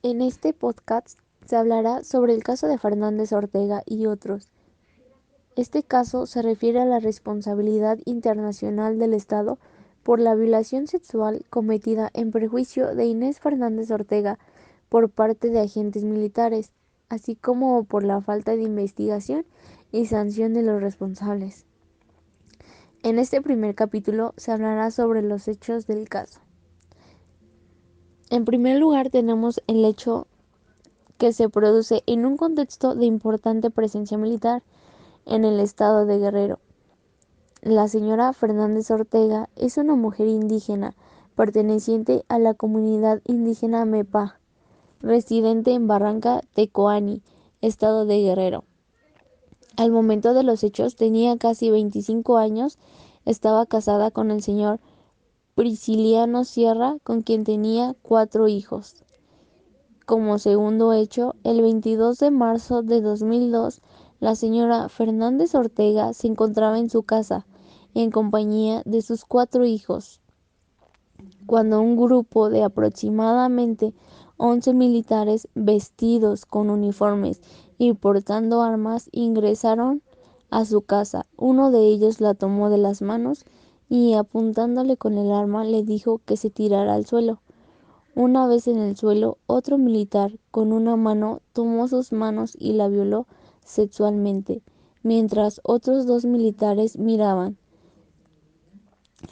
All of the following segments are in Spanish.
En este podcast se hablará sobre el caso de Fernández Ortega y otros. Este caso se refiere a la responsabilidad internacional del Estado por la violación sexual cometida en perjuicio de Inés Fernández Ortega por parte de agentes militares, así como por la falta de investigación y sanción de los responsables. En este primer capítulo se hablará sobre los hechos del caso. En primer lugar tenemos el hecho que se produce en un contexto de importante presencia militar en el estado de Guerrero. La señora Fernández Ortega es una mujer indígena perteneciente a la comunidad indígena Mepa, residente en Barranca Tecoani, estado de Guerrero. Al momento de los hechos tenía casi 25 años, estaba casada con el señor Prisciliano Sierra, con quien tenía 4 hijos. Como segundo hecho, el 22 de marzo de 2002, la señora Fernández Ortega se encontraba en su casa, en compañía de sus 4 hijos, cuando un grupo de aproximadamente 11 militares vestidos con uniformes y portando armas ingresaron a su casa. Uno de ellos la tomó de las manos y apuntándole con el arma le dijo que se tirara al suelo. Una vez en el suelo, otro militar con una mano tomó sus manos y la violó sexualmente, mientras otros 2 militares miraban.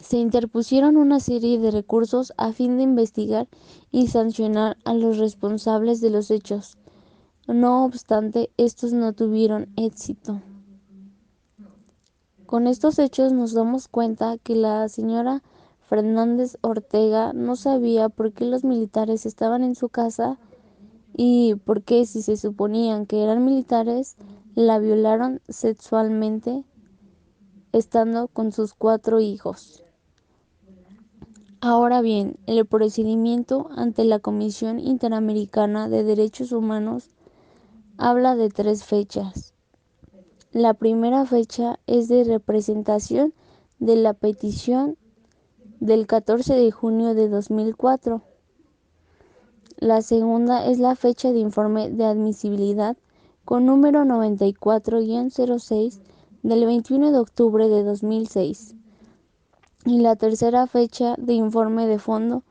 Se interpusieron una serie de recursos a fin de investigar y sancionar a los responsables de los hechos. No obstante, estos no tuvieron éxito. Con estos hechos nos damos cuenta que la señora Fernández Ortega no sabía por qué los militares estaban en su casa y por qué, si se suponían que eran militares, la violaron sexualmente estando con sus 4 hijos. Ahora bien, el procedimiento ante la Comisión Interamericana de Derechos Humanos habla de 3 fechas. La primera fecha es de representación de la petición del 14 de junio de 2004. La segunda es la fecha de informe de admisibilidad con número 94-06 del 21 de octubre de 2006. Y la tercera fecha de informe de fondo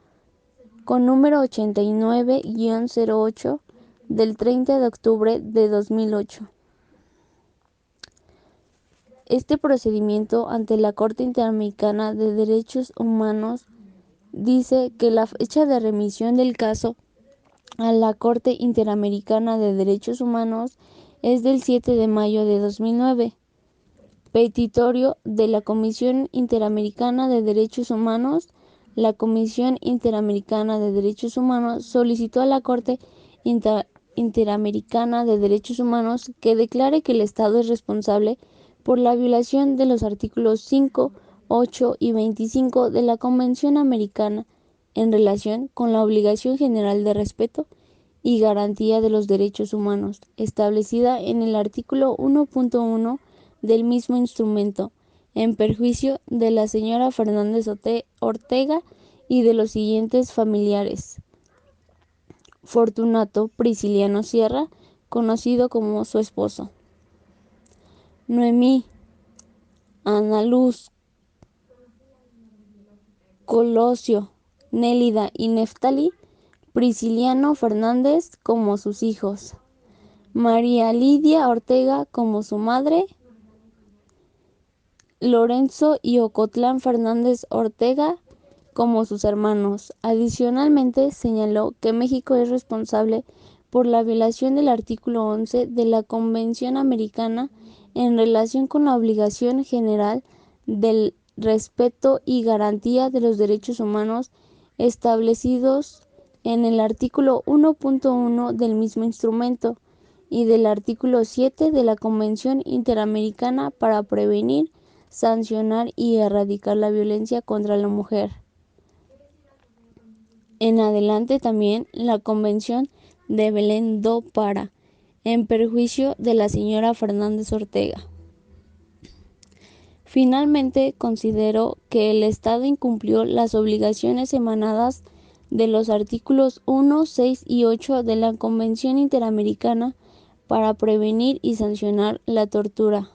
con número 89-08 del 30 de octubre de 2008. Este procedimiento ante la Corte Interamericana de Derechos Humanos dice que la fecha de remisión del caso a la Corte Interamericana de Derechos Humanos es del 7 de mayo de 2009. Petitorio de la Comisión Interamericana de Derechos Humanos. La Comisión Interamericana de Derechos Humanos solicitó a la Corte Interamericana de Derechos Humanos que declare que el Estado es responsable por la violación de los artículos 5, 8 y 25 de la Convención Americana en relación con la obligación general de respeto y garantía de los derechos humanos, establecida en el artículo 1.1 del mismo instrumento, en perjuicio de la señora Fernández Ortega y de los siguientes familiares: Fortunato Prisciliano Sierra, conocido como su esposo; Noemí, Ana Luz, Colosio, Nélida y Neftali Prisciliano Fernández como sus hijos; María Lidia Ortega como su madre; Lorenzo y Ocotlán Fernández Ortega como sus hermanos. Adicionalmente, señaló que México es responsable por la violación del artículo 11 de la Convención Americana en relación con la obligación general del respeto y garantía de los derechos humanos establecidos en el artículo 1.1 del mismo instrumento y del artículo 7 de la Convención Interamericana para prevenir, sancionar y erradicar la violencia contra la mujer. En adelante también la Convención de Belén do Pará, en perjuicio de la señora Fernández Ortega. Finalmente, consideró que el Estado incumplió las obligaciones emanadas de los artículos 1, 6 y 8 de la Convención Interamericana para prevenir y sancionar la tortura.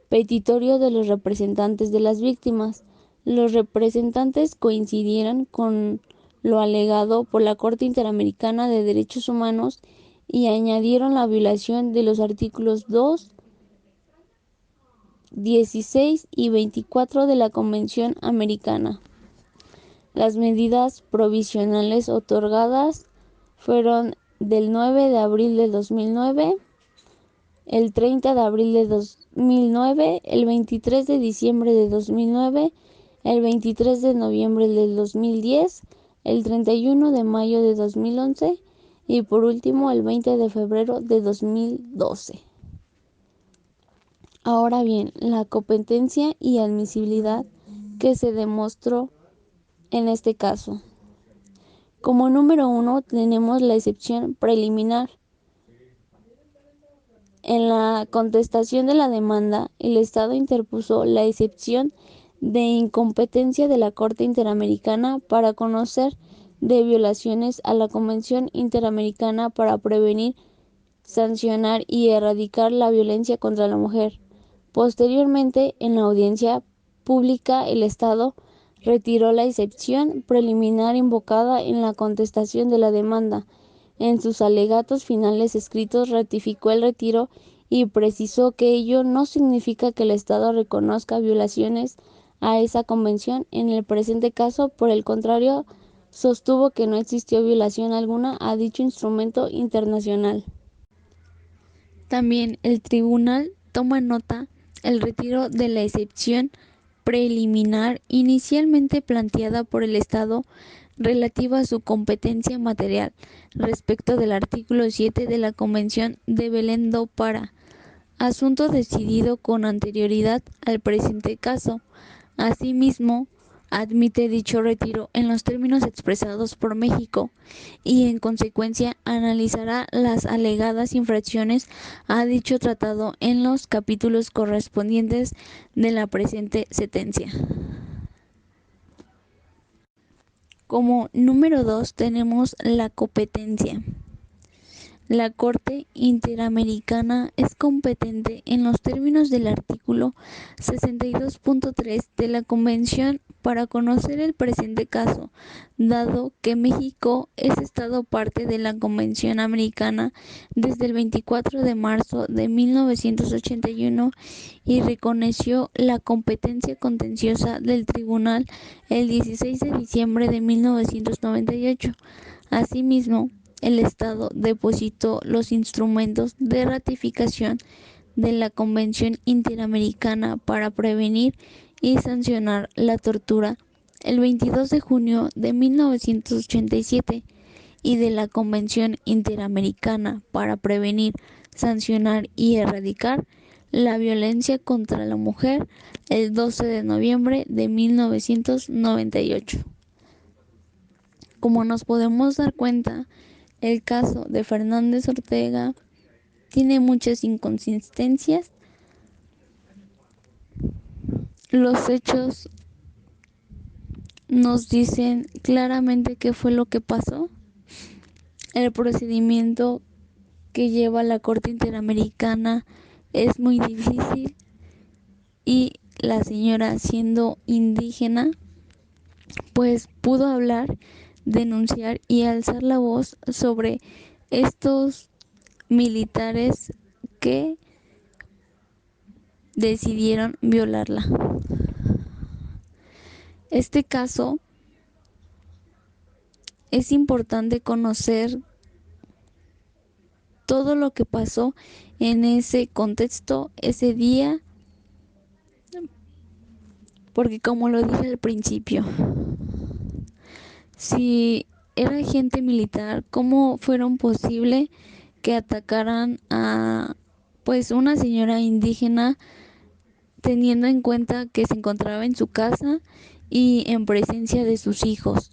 Petitorio de los representantes de las víctimas. Los representantes coincidieron con lo alegado por la Corte Interamericana de Derechos Humanos y añadieron la violación de los artículos 2, 16 y 24 de la Convención Americana. Las medidas provisionales otorgadas fueron del 9 de abril de 2009, el 30 de abril de 2009, el 23 de diciembre de 2009, el 23 de noviembre del 2010, el 31 de mayo de 2011 y por último el 20 de febrero de 2012. Ahora bien, la competencia y admisibilidad que se demostró en este caso. Como número 1 tenemos la excepción preliminar. En la contestación de la demanda, el Estado interpuso la excepción de incompetencia de la Corte Interamericana para conocer de violaciones a la Convención Interamericana para prevenir, sancionar y erradicar la violencia contra la mujer. Posteriormente, en la audiencia pública, el Estado retiró la excepción preliminar invocada en la contestación de la demanda. En sus alegatos finales escritos ratificó el retiro y precisó que ello no significa que el Estado reconozca violaciones a esa convención. En el presente caso, por el contrario, sostuvo que no existió violación alguna a dicho instrumento internacional. También el tribunal toma nota el retiro de la excepción preliminar inicialmente planteada por el Estado relativa a su competencia material respecto del artículo 7 de la Convención de Belém do Pará, asunto decidido con anterioridad al presente caso. Asimismo, admite dicho retiro en los términos expresados por México y en consecuencia analizará las alegadas infracciones a dicho tratado en los capítulos correspondientes de la presente sentencia. Como número 2 tenemos la competencia. La Corte Interamericana es competente en los términos del artículo 62.3 de la Convención para conocer el presente caso, dado que México es Estado parte de la Convención Americana desde el 24 de marzo de 1981 y reconoció la competencia contenciosa del tribunal el 16 de diciembre de 1998. Asimismo, el Estado depositó los instrumentos de ratificación de la Convención Interamericana para prevenir y sancionar la tortura el 22 de junio de 1987 y de la Convención Interamericana para prevenir, sancionar y erradicar la violencia contra la mujer el 12 de noviembre de 1998. Como nos podemos dar cuenta, el caso de Fernández Ortega tiene muchas inconsistencias. Los hechos nos dicen claramente qué fue lo que pasó. El procedimiento que lleva la Corte Interamericana es muy difícil y la señora, siendo indígena, pues pudo hablar, denunciar y alzar la voz sobre estos militares que decidieron violarla. Este caso es importante conocer todo lo que pasó en ese contexto, ese día, porque como lo dije al principio, si era agente militar, ¿cómo fueron posible que atacaran a pues una señora indígena teniendo en cuenta que se encontraba en su casa y en presencia de sus hijos?